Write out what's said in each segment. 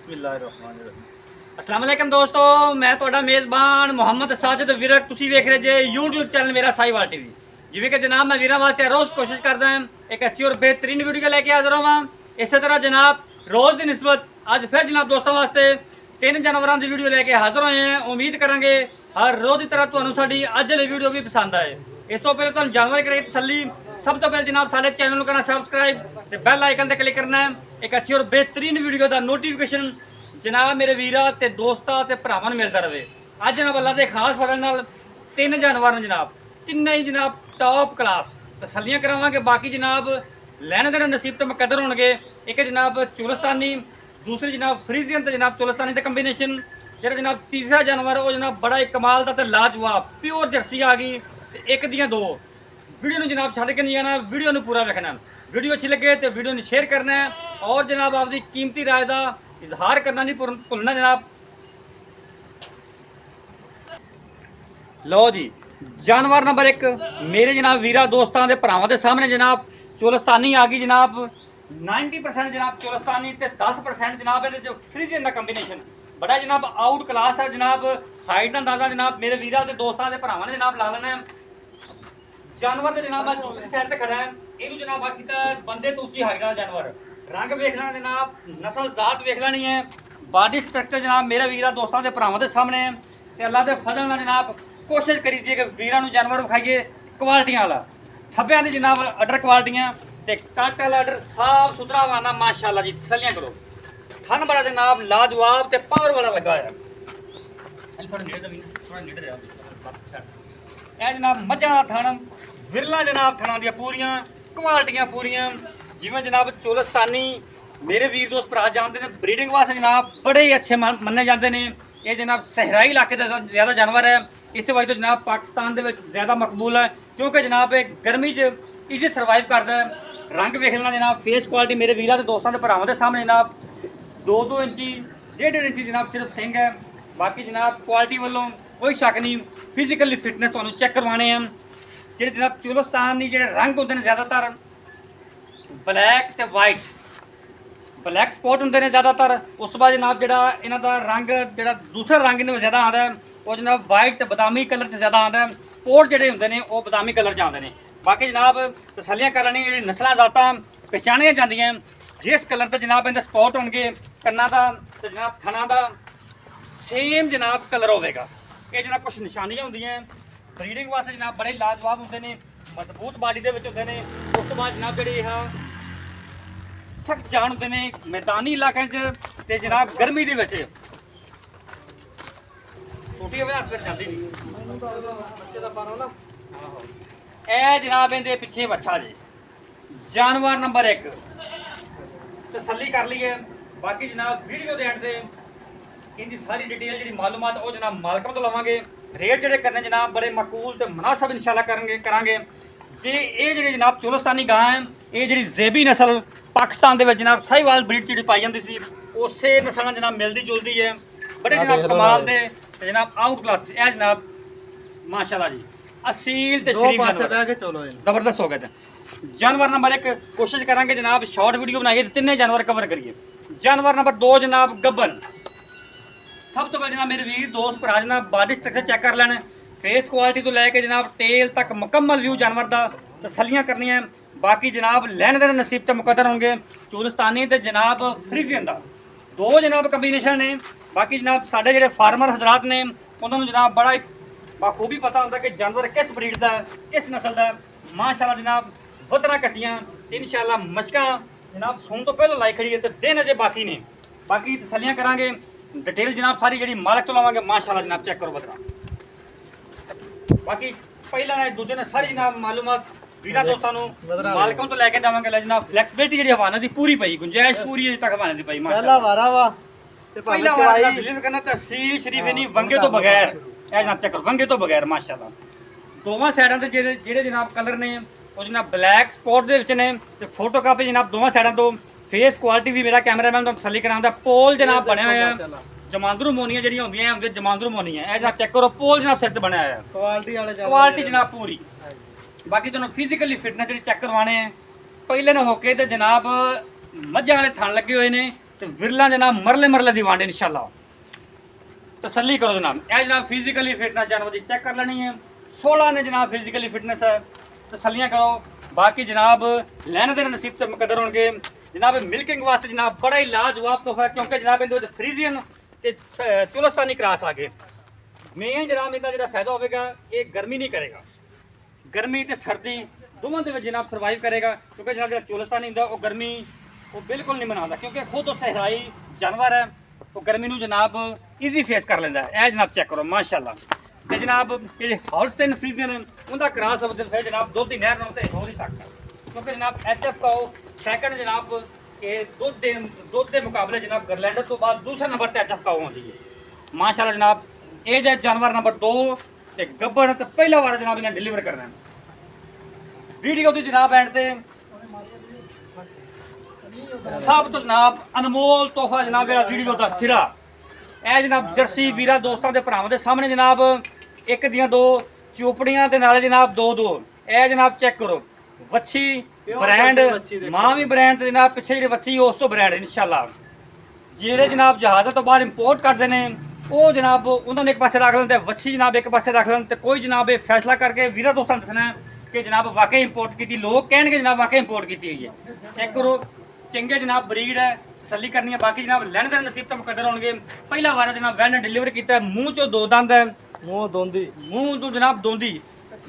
अस्सलाम वालेकुम दोस्तों, मैं ਤੁਹਾਡਾ ਮੇਜ਼ਬਾਨ ਮੁਹੰਮਦ ਸਾਜਿਦ ਵਿਰਕ। ਤੁਸੀਂ ਵੇਖ ਰਹੇ ਜੇ YouTube ਚੈਨਲ ਮੇਰਾ ਸਾਈਵਾਲ ਟੀਵੀ। ਜਿਵੇਂ ਕਿ ਜਨਾਬ ਮੈਂ ਵੀਰਾਂ ਵਾਸਤੇ ਰੋਜ਼ ਕੋਸ਼ਿਸ਼ ਕਰਦਾ ਹਾਂ ਇੱਕ ਅੱਛੀ ਔਰ ਬਿਹਤਰੀਨ ਵੀਡੀਓ ਲੈ ਕੇ ਹਾਜ਼ਰ ਹੋਵਾਂ। ਇਸੇ ਤਰ੍ਹਾਂ ਜਨਾਬ ਰੋਜ਼ ਦੀ ਨਿਸਬਤ ਅੱਜ ਫਿਰ ਜਨਾਬ ਦੋਸਤਾਂ ਵਾਸਤੇ ਤਿੰਨ ਜਾਨਵਰਾਂ ਦੀ ਵੀਡੀਓ ਲੈ ਕੇ ਹਾਜ਼ਰ ਹੋਏ ਹਾਂ। ਉਮੀਦ ਕਰਾਂਗੇ ਹਰ ਰੋਜ਼ ਦੀ ਤਰ੍ਹਾਂ ਤੁਹਾਨੂੰ ਸਾਡੀ ਅੱਜ ਵਾਲੀ ਵੀਡੀਓ ਵੀ ਪਸੰਦ ਆਏ। ਇਸ ਤੋਂ ਪਹਿਲਾਂ ਤੁਹਾਨੂੰ ਜਾਨਵਰ ਕਰੇ ਤਸੱਲੀ, ਸਭ ਤੋਂ ਪਹਿਲਾਂ ਜਨਾਬ ਸਾਡੇ ਚੈਨਲ ਨੂੰ ਕਰਨਾ ਸਬਸਕ੍ਰਾइब ਤੇ ਬੈਲ ਆਈਕਨ ਤੇ ਕਲਿੱਕ ਕਰਨਾ ਹੈ। ਇੱਕ ਅੱਛੀ ਔਰ ਬਿਹਤਰੀਨ ਵੀਡੀਓ ਦਾ ਨੋਟੀਫਿਕੇਸ਼ਨ ਜਨਾਬ ਮੇਰੇ ਵੀਰਾਂ ਤੇ ਦੋਸਤਾਂ ਤੇ ਭਰਾਵਾਂ ਨੂੰ ਮਿਲਦਾ ਰਹੇ। ਅੱਜ ਜਨਾਬ ਅੱਲਾ ਦੇ ਖਾਸ ਫਜ਼ਲ ਨਾਲ ਤਿੰਨ ਜਾਨਵਰ ਨੇ ਜਨਾਬ, ਤਿੰਨੇ ਹੀ ਜਨਾਬ ਟੌਪ ਕਲਾਸ ਤਸੱਲੀਆਂ ਕਰਾਵਾਂਗੇ। ਬਾਕੀ ਜਨਾਬ ਲੈਣੇ ਦੇ ਨਸੀਬ ਤੇ ਮੁਕੱਦਰ ਹੋਣਗੇ। ਇੱਕ ਜਨਾਬ ਚੁਲਸਤਾਨੀ, दूसरी जनाब फ्रीजियन तो जनाब चोलस्तानी का कंबीनेशन। जो जनाब तीसरा जानवर वो जनाब बड़ा एक कमाल का तो लाजवाब प्योर जर्सी आ गई। एक दियाँ दो वीडियो में जनाब छड़ के नहीं जाना, वीडियो में पूरा देखना। वीडियो अच्छी लगे तो वीडियो में शेयर करना है और जनाब आपकी कीमती राय का इजहार करना नहीं भुलना जनाब। लो जी जानवर नंबर एक मेरे जनाब वीरा दोस्तों के भरावां के सामने जनाब चोलस्तानी आ गई जनाब। 90% जनाब चोलस्तानी ते 10% जनाब ये फ्रीजियन का कंबीनेशन बड़ा जनाब आउट क्लास है जनाब। हाइट का अंदाजा जनाब मेरे वीरा के दोस्तों के भरावां ने जनाब ला लेना है। जानवर के जनाब मैं दूसरी साइड से खड़ा है, इनू जनाब बाकी तो बंदे तो उच्ची हाइट का जानवर। रंग वेख लेना जनाब, नस्ल जात वेख लेनी है, बॉडी स्ट्रक्चर जनाब मेरे वीरा दोस्तों के भरावां के सामने है। तो अल्लाह के फजल नाल जनाब कोशिश करी दी कि वीरा नू जानवर विखाइए क्वालिटियां वाला। थब्बियां दी जनाब अडर क्वालिटियां ते कट वाला अडर साफ सुथरा वाना माशाअल्लाह जी। तसलियां करो, थन बड़ा जनाब लाजवाब ते पावर वाला लगा है। ਇਹ ਜਨਾਬ ਮੱਝਾਂ ਦਾ ਥਣ ਵਿਰਲਾ ਜਨਾਬ ਥਣਾਂ ਦੀਆਂ ਪੂਰੀਆਂ ਕੁਆਲਟੀਆਂ ਪੂਰੀਆਂ। ਜਿਵੇਂ ਜਨਾਬ ਚੋਲਸਤਾਨੀ ਮੇਰੇ ਵੀਰ ਦੋਸਤ ਭਰਾ ਜਾਣਦੇ ਨੇ ਬਰੀਡਿੰਗ ਵਾਸਤੇ ਜਨਾਬ ਬੜੇ ਹੀ ਅੱਛੇ ਮੰਨੇ ਜਾਂਦੇ ਨੇ। ਇਹ ਜਨਾਬ ਸਹਿਰਾਈ ਇਲਾਕੇ ਦਾ ਜ਼ਿਆਦਾ ਜਾਨਵਰ ਹੈ, ਇਸੇ ਵਜ੍ਹਾ ਤੋਂ ਜਨਾਬ ਪਾਕਿਸਤਾਨ ਦੇ ਵਿੱਚ ਜ਼ਿਆਦਾ ਮਕਬੂਲ ਹੈ ਕਿਉਂਕਿ ਜਨਾਬ ਇਹ ਗਰਮੀ 'ਚ ਈਜ਼ੀ ਸਰਵਾਈਵ ਕਰਦਾ ਹੈ। रंग वेख लेना जनाब, फेस क्वालिटी मेरे वीरा के दोस्तों के भरावां के सामने जनाब 2-2 इंची 1.5 इंची जनाब सिर्फ सिंह है। बाकी जनाब क्वालिटी वालों कोई शक नहीं, फिजिकली फिटनेस तुहानूं चेक करवाने हैं। जो जनाब चोलस्तानी जो रंग होंगे ज़्यादातर ब्लैक तो वाइट, ब्लैक स्पॉट होंगे ने ज़्यादातर। उस बाद जनाब जो इन्हों का रंग जो दूसरा रंग इन्हें ज़्यादा आता है वो जनाब वाइट बदामी कलर से ज़्यादा आता है। स्पॉट जोड़े होंगे ने वो बदामी कलर च आते हैं। बाकी जनाब तसलियां कर लेनी जी नस्ल जाता पहचानिया जांदियां जिस कलर से जनाब इनके स्पॉट होंगे कन्ना का तो जनाब थना का सेम जनाब कलर होगा। ये जनाब कुछ निशानियां होंदियां ब्रीडिंग वास्ते जनाब बड़े लाजवाब होंगे ने, मजबूत बॉडी के होंगे ने। उस तो बाद जनाब जी सख्त जान होंगे ने मैदानी इलाकों से जनाब गर्मी के छोटी होवे हथ फिर जाती नहीं बच्चे का पारा ना। ਇਹ ਜਨਾਬ ਇਹਦੇ ਪਿੱਛੇ ਬੱਚਾ ਜੀ ਜਾਨਵਰ ਨੰਬਰ 1 ਤਸੱਲੀ ਕਰ ਲਈਏ। ਬਾਕੀ ਜਨਾਬ ਵੀਡੀਓ ਦੇ ਐਂਡ ਤੇ ਇਹਦੀ ਸਾਰੀ ਡਿਟੇਲ ਜਿਹੜੀ ਮਾਲੂਮਾਤ ਉਹ ਜਨਾਬ ਮਾਲਕਾਂ ਤੋਂ ਲਵਾਂਗੇ। ਰੇਟ ਜਿਹੜੇ ਕਰਨੇ ਜਨਾਬ ਬੜੇ ਮਾਕੂਲ ਤੇ ਮੁਨਾਸਬ ਇਨਸ਼ਾਅੱਲਾ ਕਰਾਂਗੇ। ਜੇ ਇਹ ਜਿਹੜੇ ਜਨਾਬ ਚੋਲਸਤਾਨੀ ਗਾਂ ਹੈ ਇਹ ਜਿਹੜੀ ਜ਼ੇਬੀ ਨਸਲ ਪਾਕਿਸਤਾਨ ਦੇ ਵਿੱਚ ਜਨਾਬ ਸਾਹੀਵਾਲ ਬਰੀਡ ਜਿਹੜੀ ਪਾਈ ਜਾਂਦੀ ਸੀ ਉਸੇ ਨਸਲ ਨਾਲ ਜਨਾਬ ਮਿਲਦੀ ਜੁਲਦੀ ਹੈ। ਬੜੇ ਜਨਾਬ ਕਮਾਲ ਦੇ ਤੇ ਜਨਾਬ ਆਊਟ ਕਲਾਸ ਇਹ ਜਨਾਬ ਮਾਸ਼ਾਅੱਲਾ ਜੀ असील ते शरीफ जबरदस्त हो गए थे। जानवर नंबर 1 कोशिश करांगे जनाब शॉर्ट वीडियो बनाइए तो तिन्ने जानवर कवर करिए। जानवर नंबर 2 जनाब गब्बन। सब तो पहले जनाब मेरे वीर दोस्त भरा जनाब बॉडी स्ट्रक्चर चेक कर लेना, फेस क्वालिटी तो लैके जनाब टेल तक मुकम्मल व्यू जानवर का तसलियां करनी है। बाकी जनाब लैने देने नसीब तो मुकद्दर होंगे। चोलस्तानी तो जनाब फ्रीजियन का दो जनाब कंबीनेशन ने। बाकी जनाब साढ़े जो फार्मर हजरात ने उन्होंने जनाब बड़ा बखूबी पता होता कि जानवर किस ब्रीड का किस नस्ल का। माशाल्लाह जनाब वतना कच्चियाँ इंशाल्लाह मशकां जनाब सुन तो पहले लाई खड़ी है तो दिन अजे बाकी ने। बाकी तसलियां करांगे डिटेल जनाब सारी जी मालक तो लवांगे माशाल्लाह जनाब चेक करो वतना। बाकी पहला ने दूजे ने सारी जनाब मालूमात वीरा दोस्तों मालकों तो लैके जावांगे। जनाब फ्लैक्सिबिलिटी जी हवाने की पूरी पई, गुंजाइश पूरी अजे तक हवाने की पई माशाल्लाह। पहला वाला बिलीव करना तहसील शरीफ नहीं वंगे तो बगैर ਇਹ ਜਨਾਬ ਚੈੱਕ ਕਰੋ ਵੰਗੇ ਤੋਂ ਬਗੈਰ ਮਾਸ਼ਾਅੱਲਾ। ਦੋਵਾਂ ਸਾਈਡਾਂ ਤੇ ਜਿਹੜੇ ਜਨਾਬ ਕਲਰ ਨੇ ਉਹ ਜਨਾਬ ਬਲੈਕ ਸਪੌਟ ਦੇ ਵਿੱਚ ਨੇ ਤੇ ਫੋਟੋ ਕਾਪੀ ਜਨਾਬ ਦੋਵਾਂ ਸਾਈਡਾਂ ਤੋਂ। ਫੇਸ ਕੁਆਲਿਟੀ ਵੀ ਮੇਰਾ ਕੈਮਰਾਮੈਨ ਤੁਹਾਨੂੰ ਤਸੱਲੀ ਕਰਾਉਂਦਾ। ਪੋਲ ਜਨਾਬ ਬਣਿਆ ਹੋਇਆ ਜਮਾਂਦਰੂ ਮੋਨੀਆਂ ਜਿਹੜੀਆਂ ਹੁੰਦੀਆਂ ਹੁੰਦੇ ਜਮਾਂਦਰੂ ਮੋਨੀਆਂ ਇਹ ਜਨਾਬ ਚੈੱਕ ਕਰੋ ਪੋਲ ਜਨਾਬ ਸਿਰ ਤੇ ਬਣਿਆ ਹੋਇਆ ਕੁਆਲਿਟੀ ਜਨਾਬ ਪੂਰੀ। ਬਾਕੀ ਤੁਹਾਨੂੰ ਫਿਜ਼ੀਕਲੀ ਫਿਟਨੈਸ ਜਿਹੜੀ ਚੈੱਕ ਕਰਵਾਣੇ ਆ ਪਹਿਲੇ ਨਾ ਹੋ ਕੇ ਤੇ ਜਨਾਬ ਮੱਝਾਂ ਵਾਲੇ ਥਣ ਲੱਗੇ ਹੋਏ ਨੇ ਤੇ ਵਿਰਲਾ ਜਨਾਬ ਮਰਲੇ ਦੀ ਵਾਂਡੇ ਇਨਸ਼ਾਅੱਲਾ। ਤਸੱਲੀ ਕਰੋ ਜਨਾਬ। ਇਹ ਜਨਾਬ ਫਿਜ਼ੀਕਲੀ ਫਿਟਨੈਸ ਜਾਨਵਰ ਦੀ ਚੈੱਕ ਕਰ ਲੈਣੀ ਹੈ। 16 ਨੇ ਜਨਾਬ ਫਿਜ਼ੀਕਲੀ ਫਿਟਨੈਸ ਹੈ। ਤਸੱਲੀਆਂ ਕਰੋ। ਬਾਕੀ ਜਨਾਬ ਲੈਣ ਦੇ ਨਸੀਬ ਤੇ ਮੁਕੱਦਰ ਹੋਣਗੇ ਜਨਾਬ। ਮਿਲਕਿੰਗ ਵਾਸਤੇ ਜਨਾਬ ਬੜਾ ਹੀ ਲਾਜਵਾਬ ਤੋਹਫਾ, ਕਿਉਂਕਿ ਜਨਾਬ ਇਹਦੇ ਵਿੱਚ ਫਰੀਜ਼ੀਅਨ ਤੇ ਚੁਲਸਤਾਨੀ ਕਰਾਸ ਆ ਗਏ। ਮੇਨ ਜਨਾਬ ਇਹਦਾ ਜਿਹੜਾ ਫਾਇਦਾ ਹੋਵੇਗਾ, ਇਹ ਗਰਮੀ ਨਹੀਂ ਕਰੇਗਾ। ਗਰਮੀ ਤੇ ਸਰਦੀ ਦੋਵਾਂ ਦੇ ਵਿੱਚ ਜਨਾਬ ਸਰਵਾਈਵ ਕਰੇਗਾ, ਕਿਉਂਕਿ ਜਨਾਬ ਜਿਹੜਾ ਚੁਲਸਤਾਨੀ ਹੁੰਦਾ ਉਹ ਗਰਮੀ ਉਹ ਬਿਲਕੁਲ ਨਹੀਂ ਮਨਾਉਂਦਾ, ਕਿਉਂਕਿ ਖੁਦ ਉਹ ਸਹਿਰਾਈ ਜਾਨਵਰ ਹੈ। ਉਹ ਗਰਮੀ ਨੂੰ ਜਨਾਬ ਈਜ਼ੀ ਫੇਸ ਕਰ ਲੈਂਦਾ ਹੈ। ਇਹ ਜਨਾਬ ਚੈੱਕ ਕਰੋ ਮਾਸ਼ਾਅੱਲਾ। ਤੇ ਜਨਾਬ ਜਿਹੜੇ ਹਾਲਸਟਾਈਨ ਫਰੀਜ਼ੀਅਨ ਉਹਦਾ ਕਰਾਸ ਹੋਵੇ ਫਿਰ ਜਨਾਬ ਦੁੱਧ ਦੀ ਨਹਿਰ ਨਾਲ ਤੇ ਹੋ ਨਹੀਂ ਸਕਦਾ, ਕਿਉਂਕਿ ਜਨਾਬ ਐਚਐਫ ਕਾਓ ਸੈਕੰਡ ਜਨਾਬ ਇਹ ਦੁੱਧ ਦੇ ਮੁਕਾਬਲੇ ਜਨਾਬ ਗਰਲੈਂਡਰ ਤੋਂ ਬਾਅਦ ਦੂਸਰੇ ਨੰਬਰ ਤੇ ਐਚਐਫ ਕਾਓ ਆਉਂਦੀ ਹੈ ਮਾਸ਼ਾਅੱਲਾ ਜਨਾਬ। ਇਹ ਜੇ ਜਾਨਵਰ ਨੰਬਰ 2 ਤੇ ਗੱਬੜ ਤੇ ਪਹਿਲਾ ਵਾਰ ਜਨਾਬ ਇਹਨੇ ਡਿਲੀਵਰ ਕਰਨਾ ਹੈ। ਵੀਡੀਓ ਦੀ ਜਨਾਬ ਐਂਡ ਤੇ ਸਭ ਤੋਂ ਜਨਾਬ ਅਨਮੋਲ ਤੋਹਫਾ ਜਨਾਬ ਜਿਹੜਾ ਵੀਡੀਓ ਦਾ ਸਿਰਾ, ਇਹ ਜਨਾਬ ਜਰਸੀ ਵੀਰਾ ਦੋਸਤਾਂ ਦੇ ਭਰਾਵਾਂ ਦੇ ਸਾਹਮਣੇ ਜਨਾਬ ਇੱਕ ਦੀਆਂ 2 ਚੋਪੜੀਆਂ ਤੇ ਨਾਲੇ ਜਨਾਬ 2 ਇਹ ਜਨਾਬ ਚੈੱਕ ਕਰੋ। ਵੱਛੀ ਬ੍ਰਾਂਡ ਮਾਂ ਵੀ ਬ੍ਰਾਂਡ ਤੇ ਜਨਾਬ ਪਿੱਛੇ ਜਿਹੜੇ ਵੱਛੀ ਉਸ ਤੋਂ ਬ੍ਰਾਂਡ ਇਨਸ਼ਾਅੱਲਾ। ਜਿਹੜੇ ਜਨਾਬ ਜਹਾਜ਼ਾਂ ਤੋਂ ਬਾਹਰ ਇੰਪੋਰਟ ਕਰਦੇ ਨੇ ਉਹ ਜਨਾਬ ਉਹਨਾਂ ਨੇ ਇੱਕ ਪਾਸੇ ਰੱਖ ਲੈਂਦੇ, ਵੱਛੀ ਜਨਾਬ ਇੱਕ ਪਾਸੇ ਰੱਖ ਲੈਣ। ਤੇ ਕੋਈ ਜਨਾਬ ਇਹ ਫੈਸਲਾ ਕਰਕੇ ਵੀਰਾ ਦੋਸਤਾਂ ਨੂੰ ਦੱਸਣਾ ਕਿ ਜਨਾਬ ਵਾਕਈ ਇੰਪੋਰਟ ਕੀਤੀ, ਲੋਕ ਕਹਿਣਗੇ ਜਨਾਬ ਵਾਕਈ ਇੰਪੋਰਟ ਕੀਤੀ ਹੋਈ ਹੈ। ਚੈੱਕ ਕਰੋ ਚੰਗੇ ਜਨਾਬ ਬਰੀਡ ਹੈ, ਤਸੱਲੀ ਕਰਨੀ ਹੈ। ਬਾਕੀ ਜਨਾਬ ਲੈਣ ਦੇ ਨਸੀਬ ਤੇ ਮੁਕੱਦਰ ਹੋਣਗੇ। ਪਹਿਲਾ ਵਾਰ ਜਨਾਬ ਵੈਨ ਡਿਲੀਵਰ ਕੀਤਾ, ਮੂੰਹ ਚੋਂ 2 ਦੰਦ ਹੈ, ਮੂੰਹ ਤੋਂ ਜਨਾਬ ਦੋਂਦੀ।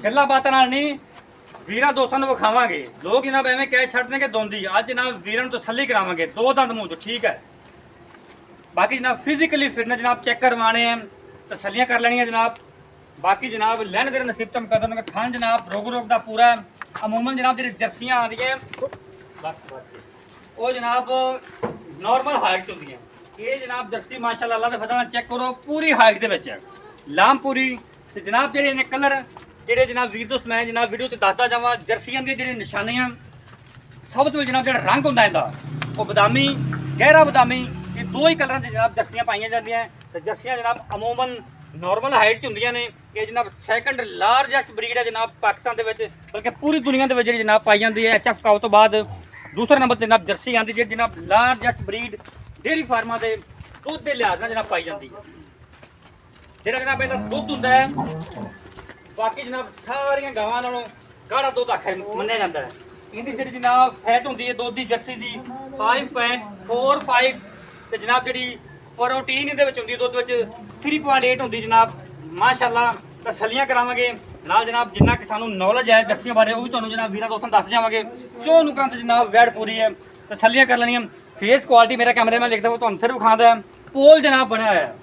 ਗੱਲਾਂ ਬਾਤਾਂ ਨਾਲ ਨਹੀਂ ਵੀਰਾਂ ਦੋਸਤਾਂ ਨੂੰ ਵਿਖਾਵਾਂਗੇ। ਲੋਕ ਜਨਾਬ ਐਵੇਂ ਕਹਿ ਛੱਡਦੇ ਕਿ ਦੋਂਦੀ, ਅੱਜ ਜਨਾਬ ਵੀਰਾਂ ਨੂੰ ਤਸੱਲੀ ਕਰਾਵਾਂਗੇ 2 ਦੰਦ ਮੂੰਹ ਚੋਂ, ਠੀਕ ਹੈ। ਬਾਕੀ ਜਨਾਬ ਫਿਜ਼ੀਕਲੀ ਫਿਟਨੈਸ ਜਨਾਬ ਚੈੱਕ ਕਰਵਾਣੇ ਹੈ, ਤਸੱਲੀਆਂ ਕਰ ਲੈਣੀਆਂ ਜਨਾਬ। ਬਾਕੀ ਜਨਾਬ ਲੈਣ ਦੇ ਨਸੀਬ ਤੇ ਮੁਕੱਦਰ ਹੋਣਗੇ। ਖਾਣ ਜਨਾਬ ਰੋਗ ਦਾ ਪੂਰਾ ਅਮੂਮਨ ਜਨਾਬ ਜਿਹੜੀ ਜਰਸੀਆਂ ਆਉਂਦੀਆਂ ਉਹ ਜਨਾਬ ਨਾਰਮਲ ਹਾਈਟ ਹੁੰਦੀਆਂ। ਇਹ ਜਨਾਬ ਜਰਸੀ ਮਾਸ਼ਾਅੱਲਾ ਅੱਲਾ ਦੇ ਫਜ਼ਲ ਨਾਲ ਚੈੱਕ ਕਰੋ ਪੂਰੀ ਹਾਈਟ ਦੇ ਵਿੱਚ ਹੈ, ਲਾਮਪੂਰੀ। ਤੇ ਜਨਾਬ ਜਿਹੜੇ ਨੇ ਕਲਰ ਜਿਹੜੇ ਜਨਾਬ ਵੀਰ ਦੋਸਤ ਮੈਂ ਜਨਾਬ ਵੀਡੀਓ ਤੇ ਦੱਸਦਾ ਜਾਵਾਂ, ਜਰਸੀਆਂ ਦੀਆਂ ਜਿਹੜੀਆਂ ਨਿਸ਼ਾਨੀਆਂ ਸਭ ਤੋਂ ਜਨਾਬ ਜਿਹੜਾ ਰੰਗ ਹੁੰਦਾ ਇਹਦਾ ਉਹ ਬਦਾਮੀ, ਗਹਿਰਾ ਬਦਾਮੀ। ਇਹ 2 ਹੀ ਕਲਰਾਂ ਦੇ ਜਨਾਬ ਜਰਸੀਆਂ ਪਾਈਆਂ ਜਾਂਦੀਆਂ। ਤੇ ਜਰਸੀਆਂ ਜਨਾਬ ਅਮੂਮਨ ਨਾਰਮਲ ਹਾਈਟ 'ਚ ਹੁੰਦੀਆਂ ਨੇ। ਇਹ ਜਨਾਬ ਸੈਕੰਡ ਲਾਰਜੈਸਟ ਬਰੀਡ ਹੈ ਜਨਾਬ ਪਾਕਿਸਤਾਨ ਦੇ ਵਿੱਚ, ਬਲਕਿ ਪੂਰੀ ਦੁਨੀਆ ਦੇ ਵਿੱਚ ਜਿਹੜੀ ਜਨਾਬ ਪਾਈ ਜਾਂਦੀ ਹੈ। ਐਚਐਫ ਕਾਓ ਤੋਂ ਬਾਅਦ ਦੂਸਰੇ ਨੰਬਰ ਤੇ ਜਨਾਬ ਜਰਸੀ ਆਉਂਦੀ, ਜਿਹੜੀ ਜਨਾਬ ਲਾਰਜੈਸਟ ਬਰੀਡ ਡੇਅਰੀ ਫਾਰਮਾਂ ਦੇ ਦੁੱਧ ਦੇ ਲਿਹਾਜ਼ ਨਾਲ ਜਨਾਬ ਪਾਈ ਜਾਂਦੀ ਹੈ। ਜਿਹੜਾ ਜਨਾਬ ਇਹਦਾ ਦੁੱਧ ਹੁੰਦਾ ਹੈ ਬਾਕੀ ਜਨਾਬ ਸਾਰੀਆਂ ਗਾਵਾਂ ਨਾਲੋਂ ਗਾੜਾ ਦੁੱਧ ਆਖਿਆ ਮੰਨਿਆ ਜਾਂਦਾ ਹੈ। ਇਹਦੀ ਜਿਹੜੀ ਜਨਾਬ ਫੈਟ ਹੁੰਦੀ ਹੈ ਦੁੱਧ ਦੀ ਜਰਸੀ ਦੀ 5.45 ਤੇ ਜਨਾਬ ਜਿਹੜੀ ਪ੍ਰੋਟੀਨ ਇਹਦੇ ਵਿੱਚ ਹੁੰਦੀ ਹੈ ਦੁੱਧ ਵਿੱਚ 3.8 ਹੁੰਦੀ ਜਨਾਬ ਮਾਸ਼ਾਅੱਲਾ। ਤਸੱਲੀਆਂ ਕਰਾਵਾਂਗੇ ਨਾਲ ਜਨਾਬ, ਜਿੰਨਾ ਕਿ ਸਾਨੂੰ ਨੌਲੇਜ ਹੈ ਜਰਸੀਆਂ ਬਾਰੇ ਉਹ ਵੀ ਤੁਹਾਨੂੰ ਜਨਾਬ ਵੀਰਾਂ ਦੋਸਤਾਂ ਦੱਸ ਜਾਵਾਂਗੇ। ਚੋ ਨੁਕਰਾਂ ਤੇ ਜਨਾਬ ਵੈੜ ਪੂਰੀ ਹੈ, ਤਸੱਲੀਆਂ ਕਰ ਲੈਣੀਆਂ। ਫੇਸ ਕੁਆਲਿਟੀ ਮੇਰਾ ਕੈਮਰੇ ਮੈਂ ਲਿਖਦਾ ਉਹ ਤੁਹਾਨੂੰ ਫਿਰ ਵਿਖਾਉਂਦਾ। ਪੋਲ ਜਨਾਬ ਬਣਿਆ ਹੋਇਆ ਹੈ,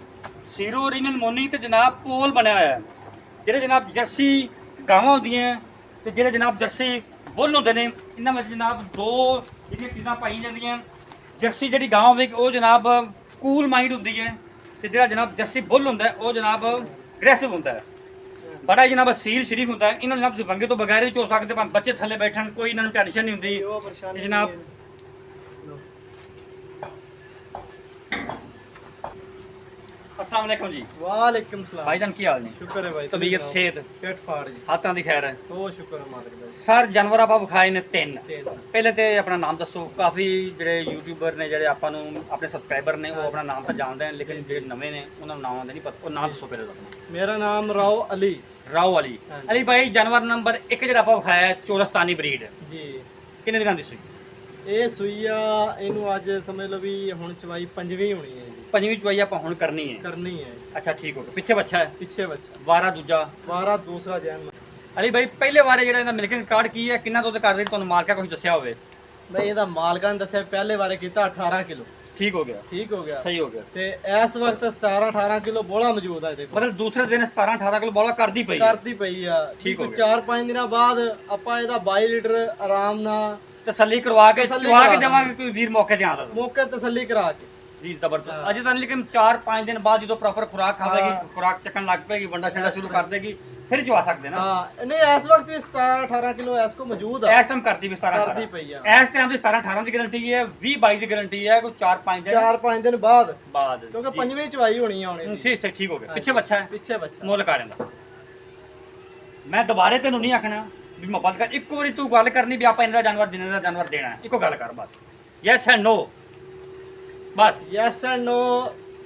ਸੀਰੋ ਓਰੀਜਨਲ ਮੋਨੀ ਤੇ ਜਨਾਬ ਪੋਲ ਬਣਿਆ ਹੋਇਆ ਹੈ। ਜਿਹੜੇ ਜਨਾਬ ਜਰਸੀ ਗਾਵਾਂ ਹੁੰਦੀਆਂ ਤੇ ਜਿਹੜੇ ਜਨਾਬ ਜਰਸੀ ਬੁੱਲ ਹੁੰਦੇ ਨੇ, ਇਹਨਾਂ ਵਿੱਚ ਜਨਾਬ 2 ਜਿਹੜੀਆਂ ਚੀਜ਼ਾਂ ਪਾਈਆਂ ਜਾਂਦੀਆਂ। ਜਰਸੀ ਜਿਹੜੀ ਗਾਂ ਹੋਵੇ ਉਹ ਜਨਾਬ ਕੂਲ ਮਾਈਂਡ ਹੁੰਦੀ ਹੈ, ਤੇ ਜਿਹੜਾ ਜਨਾਬ ਜਰਸੀ ਬੁੱਲ ਹੁੰਦਾ ਉਹ ਜਨਾਬ ਅਗਰੈਸਿਵ ਹੁੰਦਾ ਹੈ, ਬੜਾ ਜਨਾਬ ਸੀਲ ਸ਼ਰੀਫ ਹੁੰਦਾ ਹੈ। ਇਹਨਾਂ ਨੂੰ ਜਨਾਬ ਵੰਗੇ ਤੋਂ ਬਗੈਰ ਵੀ ਚੋ ਸਕਦੇ, ਭਾਵੇਂ ਬੱਚੇ ਥੱਲੇ ਬੈਠਣ ਕੋਈ ਇਹਨਾਂ ਨੂੰ ਟੈਨਸ਼ਨ ਨਹੀਂ ਹੁੰਦੀ ਜਨਾਬ। अस्सलाम वालेकुम जी। वालेकुम सलाम भाईजान की हाल ने? शुक्र है भाई, तबीयत सेहत पेट फाड़ जी, हाथां दी खैर है? बहुत शुक्र है मालिक दा। सर जानवर ਆਪਾਂ ਵਿਖਾਏ ਨੇ 3। तीन ਪਹਿਲੇ ਤੇ ਆਪਣਾ ਨਾਮ ਦੱਸੋ। ਕਾਫੀ ਜਿਹੜੇ ਯੂਟਿਊਬਰ ਨੇ ਜਿਹੜੇ ਆਪਾਂ ਨੂੰ ਆਪਣੇ ਸਬਸਕ੍ਰਾਈਬਰ ਨੇ ਉਹ ਆਪਣਾ ਨਾਮ ਤਾਂ ਜਾਣਦੇ ਨੇ, ਲੇਕਿਨ ਜਿਹੜੇ ਨਵੇਂ ਨੇ ਉਹਨਾਂ ਨੂੰ ਨਾਮ ਆਉਂਦੇ ਨਹੀਂ ਪਤਾ। ਉਹ ਨਾਮ ਦੱਸੋ ਪਹਿਲੇ ਆਪਣਾ। मेरा नाम राव अली ਰਾਓ ਅਲੀ। ਅਲੀ ਭਾਈ ਜਾਨਵਰ ਨੰਬਰ 1 ਜਿਹੜਾ ਆਪਾਂ ਵਿਖਾਇਆ ਚੋਰਸਤਾਨੀ ਬਰੀਡ जी। ਕਿੰਨੇ ਦਿਨਾਂ ਦੀ ਸੀ? ਇਹ ਸੂਈਆ ਇਹਨੂੰ ਅੱਜ ਸਮਝ ਲਓ ਵੀ ਹੁਣ ਚਵਾਈ 5ਵੀਂ ਹੋਣੀ ਹੈ ਜੀ, 5ਵੀਂ ਚਵਾਈ ਆਪਾਂ ਹੁਣ ਕਰਨੀ ਹੈ। ਕਰਨੀ ਹੈ। ਅੱਛਾ ਠੀਕ ਹੋ ਗਿਆ। ਪਿੱਛੇ ਬੱਚਾ ਹੈ, ਪਿੱਛੇ ਬੱਚਾ ਵਾਰਾ ਦੂਜਾ, ਵਾਰਾ ਦੂਸਰਾ ਜੈਨ। ਅਲੀ ਭਾਈ ਪਹਿਲੇ ਵਾਰੇ ਜਿਹੜਾ ਇਹਦਾ ਮਿਲਕਿੰਗ ਕਾਰਡ ਕੀ ਹੈ, ਕਿੰਨਾ ਦੁੱਧ ਕਰਦੇ ਤੁਹਾਨੂੰ ਮਾਲਕਾ ਕੁਝ ਦੱਸਿਆ ਹੋਵੇ? ਬਈ ਇਹਦਾ ਮਾਲਕਾਂ ਨੇ ਦੱਸਿਆ ਪਹਿਲੇ ਵਾਰੇ ਕੀਤਾ 18 ਕਿਲੋ। ਠੀਕ ਹੋ ਗਿਆ, ਠੀਕ ਹੋ ਗਿਆ, ਸਹੀ ਹੋ ਗਿਆ। ਤੇ ਇਸ ਵਕਤ 17 18 ਕਿਲੋ ਬੋਲਾ ਮੌਜੂਦ ਹੈ ਇਹਦੇ ਕੋਲ। ਮਤਲਬ ਦੂਸਰੇ ਦਿਨ 17 18 ਕਿਲੋ ਬੋਲਾ ਕਰਦੀ ਪਈ ਹੈ। ਕਰਦੀ ਪਈ ਆ। ਠੀਕ ਹੋ ਗਿਆ। 4-5 ਦਿਨਾਂ ਬਾਅਦ ਆਪਾਂ ਇਹਦਾ 22 ਲੀਟਰ ਆਰਾਮ ਨਾਲ ਤਸੱਲੀ ਕਰਵਾ ਕੇ ਤਸੱਲੀ ਚਵਾ ਕੇ ਕਰਵਾ ਦੇਵਾਂਗੇ, ਕੋਈ ਵੀਰ ਮੌਕੇ ਤੇ ਆਉਂਦਾ ਮੌਕੇ ਤਸੱਲੀ ਕਰਾ ਕੇ ਜੀ ਜ਼ਬਰਦਸਤ। ਅਜੇ ਤਾਂ ਨਹੀਂ, ਲੇਕਿਨ 4-5 ਦਿਨ ਬਾਅਦ ਜਦੋਂ ਪ੍ਰੋਪਰ ਖੁਰਾਕ ਖਾਵੇਗੀ, ਖੁਰਾਕ ਚੱਕਣ ਲੱਗ ਪਏਗੀ, ਵੰਡਾ ਛੰਡਾ ਸ਼ੁਰੂ ਕਰ ਦੇਗੀ, ਫਿਰ ਚਵਾ ਸਕਦੇ ਨਾ। ਹਾਂ ਨਹੀਂ ਇਸ ਵਕਤ ਵੀ 17 18 ਕਿਲੋ ਇਸ ਕੋ ਮੌਜੂਦ ਆ। ਇਸ ਟਾਈਮ ਕਰਦੀ ਵੀ 17 ਕਰਦੀ ਪਈ ਆ। ਇਸ ਟਾਈਮ ਦੀ 17 18 ਦੀ ਗਾਰੰਟੀ ਹੈ, 20 22 ਦੀ ਗਾਰੰਟੀ ਹੈ, ਕੋਈ 4-5 ਦਿਨ 4-5 ਦਿਨ ਬਾਅਦ ਬਾਅਦ ਕਿਉਂਕਿ ਪੰਜਵੀਂ ਚਵਾਈ ਹੋਣੀ ਆ ਹੁਣ ਠੀਕ ਸੇ ਠੀਕ ਹੋ ਗਿਆ। ਪਿੱਛੇ ਬੱਚਾ ਹੈ, ਪਿੱਛੇ ਬੱਚਾ ਮੁੱਲ ਕਰ ਦਿੰਦਾ। ਮੈਂ ਦੁਬਾਰੇ ਤੈਨੂੰ ਨਹੀਂ ਆਖਣਾ ਵੀ ਮੁਹੱਬਤ ਕਰ, ਇੱਕ ਵਾਰੀ ਤੂੰ ਗੱਲ ਕਰਨੀ ਵੀ ਆਪਾਂ ਇਹਨਾਂ ਦਾ ਜਾਨਵਰ ਦੇਣਾ, ਦਾ ਜਾਨਵਰ ਦੇਣਾ ਹੈ। ਇੱਕੋ ਗੱਲ ਕਰ ਬਸ, ਯੈਸ ਐਂਡ ਨੋ। ਬਸ ਯੈਸ ਐਂਡ ਨੋ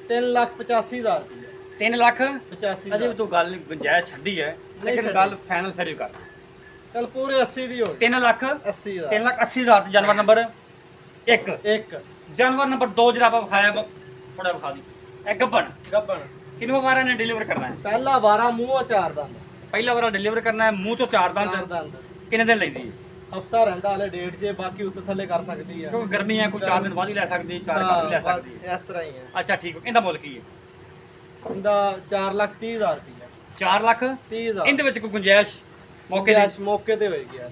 3,85,000 ਰੁਪਏ 3 ਲੱਖ 85 ਅਜੇ ਵੀ ਤੂੰ ਗੱਲ ਗੁੰਜਾਇਸ਼ ਛੱਡੀ ਹੈ ਲੇਕਿਨ ਛੱਡੀ। ਗੱਲ ਫਾਈਨਲ ਫਿਰ ਵੀ ਕਰ ਚਲ ਪੂਰੇ 80 ਦੀ ਹੋ 3 ਲੱਖ 80,000 3 ਲੱਖ 80,000 ਤੇ ਜਾਨਵਰ ਨੰਬਰ 1 ਇੱਕ ਜਾਨਵਰ ਨੰਬਰ 2 ਜਿਹੜਾ ਆਪਾਂ ਵਿਖਾਇਆ ਥੋੜਾ ਵਿਖਾ ਦੀ ਇਹ ਗੱਬਣ ਗੱਬਣ ਕਿੰਨੇ ਵਾਰਾਂ ਨੇ ਡਿਲੀਵਰ ਕਰਨਾ ਹੈ ਪਹਿਲਾ 12 ਮੂੰਹੋਂ ਚਾਰ ਦੰਦ ਪਹਿਲਾ ਵਾਰ ਡਿਲੀਵਰ ਕਰਨਾ ਹੈ ਮੂੰਹ ਚੋਂ ਚਾਰ ਚਾਰ ਦੰਦ ਦੰਦ ਕਿੰਨੇ ਦਿਨ ਲੈਂਦੀ ਹੈ ਹਫਤਾ ਰਹਿੰਦਾ ਹਲੇ ਡੇਟ 'ਚ ਬਾਕੀ ਉੱਤੇ ਥੱਲੇ ਕਰ ਸਕਦੀ ਆ ਕਿਉਂਕਿ ਗਰਮੀ ਹੈ ਕੋਈ 4 ਦਿਨ ਬਾਅਦ ਵੀ ਲੈ ਸਕਦੀ ਹੈ 4 ਘੱਟ ਵੀ ਲੈ ਹਾਂ, ਸਕਦੀ ਹੈ ਇਸ ਤਰ੍ਹਾਂ ਹੀ ਹੈ ਅੱਛਾ ਠੀਕ ਹੈ ਇਹਦਾ ਮੁੱਲ ਕੀ ਹੈ ਇਹਦਾ 4,30,000 ਰੁਪਏ 4 ਲੱਖ 30,000 ਇਹਦੇ ਵਿੱਚ ਕੋਈ ਗੁੰਜਾਇਸ਼ ਮੌਕੇ ਦੀ ਮੌਕੇ ਤੇ ਹੋਏਗੀ ਯਾਰ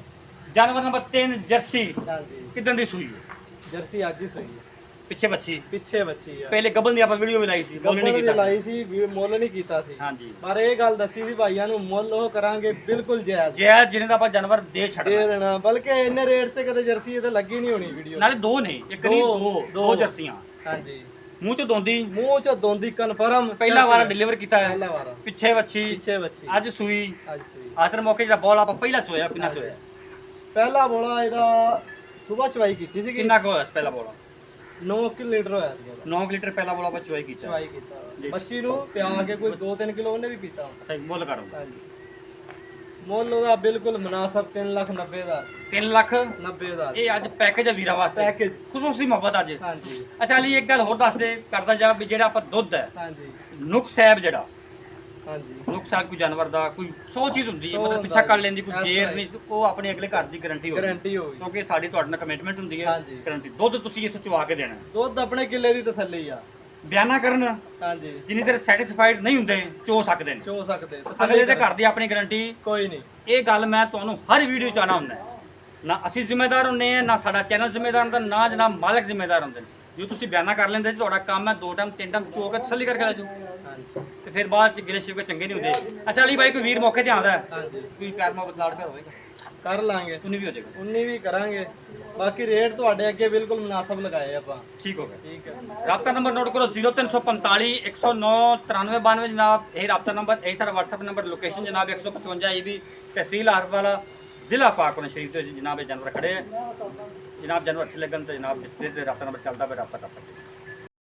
ਜਾਨਵਰ ਨੰਬਰ 3 ਜਰਸੀ ਹਾਂਜੀ ਕਿਦਾਂ ਦੀ ਸੂਈ ਹੈ ਜਰਸੀ ਅੱਜ ਹੀ ਸੋਈ ਹੈ ਪਿੱਛੇ ਬੱਚੀ ਪਿੱਛੇ ਬੱਚੀ ਆ ਪਹਿਲੇ ਗੱਬਨ ਦੀ ਆਪਾਂ ਵੀਡੀਓ ਵੀ ਲਾਈ ਸੀ ਮੁੱਲ ਨਹੀਂ ਗੱਬਣ ਦੀ ਕੀਤਾ ਲਾਈ ਸੀ ਮੁੱਲ ਨਹੀਂ ਕੀਤਾ ਸੀ ਹਾਂਜੀ ਪਰ ਇਹ ਗੱਲ ਦੱਸੀ ਸੀ ਭਾਈਆਂ ਨੂੰ ਮੁੱਲ ਉਹ ਕਰਾਂਗੇ ਬਿਲਕੁਲ ਜਾਇਜ਼ ਜੈ ਜਿਹਨੇ ਦਾ ਆਪਾਂ ਜਾਨਵਰ ਦੇ ਦੇ ਛੱਡਣਾ ਦੇਣਾ ਬਲਕਿ ਇੰਨੇ ਰੇਟ 'ਚ ਕਦੇ ਜਰਸੀ ਇਹ ਤੇ ਲੱਗੀ ਨਹੀਂ ਹੋਣੀ ਵੀਡੀਓ ਨਾਲੇ ਦੋ ਨੇ ਇੱਕ ਨਹੀਂ ਦੋ ਜਰਸੀਆਂ ਹਾਂਜੀ ਮੂੰਹ ਚ ਦੋਂਦੀ ਮੂੰਹ 'ਚ ਦੋਂਦੀ ਕਨਫਰਮ ਪਹਿਲਾ ਵਾਰ ਡਿਲੀਵਰ ਕੀਤਾ ਹੈ ਪਹਿਲਾ ਵਾਰ ਪਿੱਛੇ ਬੱਚੀ ਪਿੱਛੇ ਬੱਚੀ ਅੱਜ ਸੂਈ ਅੱਜ ਸੂਈ ਆਖਰ ਮੌਕੇ ਜਿਹੜਾ ਬੋਲ ਆਪਾਂ ਪਹਿਲਾ ਚੋਇਆ ਕਿੰਨਾ ਚੋਇਆ ਪਹਿਲਾ ਬੋਲਾ ਇਹਦਾ ਸਵੇਰ ਚਵਾਈ ਕੀਤੀ ਸੀ ਕਿੰਨਾ ਕੁ ਹੋਇਆ ਸੀ ਪਹਿਲਾ ਬੋਲ 9 ਲੀਟਰ ਹੋਇਆ ਸੀ ਉਹਦਾ 9 ਲੀਟਰ ਪਹਿਲਾ ਬੋਲ ਆਪਾਂ ਚੋਇਆ ਕੀਤਾ ਚਵਾਈ ਕੀਤਾ ਬੱਚੀ ਨੂੰ ਪਿਆ ਕੇ ਕੋਈ 2-3 ਕਿਲੋ ਉਹਨੇ ਵੀ ਪੀਤਾ ਸਹੀ ਮੁੱਲ ਕਰੋ ਹਾਂਜੀ ਮੁੱਲ ਉਹਦਾ ਬਿਲਕੁਲ ਮੁਨਾਸਬ 3,90,000 3 ਲੱਖ 90,000 ਇਹ ਅੱਜ ਪੈਕੇਜ ਹੈ ਵੀਰਾਂ ਵਾਸਤੇ ਪੈਕੇਜ ਖੁਸ਼ੂਸੀ ਮੁਹੱਬਤ ਅੱਜ ਹਾਂਜੀ ਅੱਛਾ ਅਲੀ ਇੱਕ ਗੱਲ ਹੋਰ ਦੱਸ ਦੇ ਕਰਦਾ ਜਾ ਵੀ ਜਿਹੜਾ ਆਪਾਂ ਦੁੱਧ ਹੈ ਹਾਂਜੀ ਨੁਕਸ ਸਾਹਿਬ ਜਿਹੜਾ ਹਾਂਜੀ ਨੁਕਸ ਸਾਹਿਬ ਕੋਈ ਜਾਨਵਰ ਦਾ ਕੋਈ 100 ਚੀਜ਼ ਹੁੰਦੀ ਹੈ ਸੌ ਮਤਲਬ ਹੁੰਦਾ ਪਿੱਛਾ ਕਰ ਜੀ। ਲੈਂਦੀ ਕੋਈ ਇਸ ਜੇਰ ਤਰ੍ਹਾਂ ਨਹੀਂ ਉਹ ਆਪਣੇ ਅਗਲੇ ਘਰ ਦੀ ਗਾਰੰਟੀ ਹੋਵੇ ਗਾਰੰਟੀ ਹੋਊਗੀ ਕਿਉਂਕਿ ਸਾਡੀ ਤੁਹਾਡੇ ਨਾਲ ਕਮਿਟਮੈਂਟ ਹੁੰਦੀ ਹੈ ਹਾਂਜੀ। ਗਾਰੰਟੀ ਦੁੱਧ ਤੁਸੀਂ ਇੱਥੋਂ ਚਵਾ ਕੇ ਦੇਣਾ ਹੈ। ਦੁੱਧ ਆਪਣੇ ਕਿੱਲੇ ਦੀ ਤਸੱਲੀ ਆ ਬਿਆਨਾ ਕਰਨ ਹਾਂਜੀ ਜਿੰਨੀ ਦੇਰ ਸੈਟੀਸਫਾਈਡ ਨਹੀਂ ਹੁੰਦੇ ਚੋ ਸਕਦੇ ਨੇ ਚੋ ਸਕਦੇ ਅਗਲੇ ਦੇ ਘਰ ਦੀ ਆਪਣੀ ਗਾਰੰਟੀ ਕੋਈ ਨਹੀਂ ਇਹ ਗੱਲ ਮੈਂ ਤੁਹਾਨੂੰ ਹਰ ਵੀਡੀਓ ਚ ਆਣਾ ਹੁੰਦਾ ਹੈ। ਨਾ ਅਸੀਂ ਜ਼ਿੰਮੇਦਾਰ ਹੁੰਨੇ ਆ ਨਾ ਸਾਡਾ ਚੈਨਲ ਜ਼ਿੰਮੇਦਾਰ ਹੁੰਦਾ ਨਾ ਜਨਾਬ ਮਾਲਕ ਜ਼ਿੰਮੇਦਾਰ ਹੁੰਦੇ ਨੇ ਜੋ ਤੁਸੀਂ ਬਿਆਨਾ ਕਰ ਲੈਂਦੇ ਜੀ ਤੁਹਾਡਾ ਕੰਮ ਹੈ 2 ਟਾਈਮ 3 ਟਾਈਮ ਚੋ ਕੇ ਤਸੱਲੀ ਕਰਕੇ ਲੈ ਜਾਓ ਹਾਂਜੀ ਤੇ ਫਿਰ ਬਾਅਦ ਚ ਗਿਲੇ ਸ਼ਿਵਕੇ ਚੰਗੇ ਨਹੀਂ ਹੁੰਦੇ ਅੱਛਾ ਅਲੀ ਭਾਈ ਕੋਈ ਵੀਰ ਮੌਕੇ ਤੇ ਆਉਂਦਾ ਹੈ ਹਾਂਜੀ ਕੋਈ ਪਿਆਰ ਮੁਹੱਬਤ ਲਾੜ ਕਰ ਹੋਵੇਗਾ ਕਰ ਲਾਂਗੇ ਤੁਨੀ ਵੀ ਹੋ ਜਾਏਗਾ 19 ਵੀ ਕਰਾਂਗੇ ਬਾਕੀ ਰੇਟ ਤੁਹਾਡੇ ਅੱਗੇ ਬਿਲਕੁਲ ਮੁਨਾਸਬ ਲਗਾਏ ਆਪਾਂ ਠੀਕ ਹੋ ਗਿਆ ਠੀਕ ਹੈ ਰਾਬਤਾ ਨੰਬਰ ਨੋਟ ਕਰੋ 0345 109 9392 ਜਨਾਬ ਇਹ ਰਾਬਤਾ ਨੰਬਰ ਇਹ ਸਾਡਾ WhatsApp ਨੰਬਰ ਲੋਕੇਸ਼ਨ ਜਨਾਬ 155 ਈਬੀ ਤਹਿਸੀਲ ਹਰਫ ਵਾਲਾ ਜ਼ਿਲ੍ਹਾ ਪਾਕਪੁਰ ਸ਼ਰੀਫ ਤੋਂ ਜਨਾਬ ਇਹ ਜਾਨਵਰ ਖੜੇ ਹੈ ਜਨਾਬ ਜਾਨਵਰ ਅੱਛੇ ਲੱਗਣ ਤਾਂ ਜਨਾਬ ਡਿਸਪਲੇ ਤੇ ਰਾਬਤਾ ਨੰਬਰ ਚੱਲਦਾ ਹੈ ਰਾਬਤਾ ਕਰ ਸਕਦੇ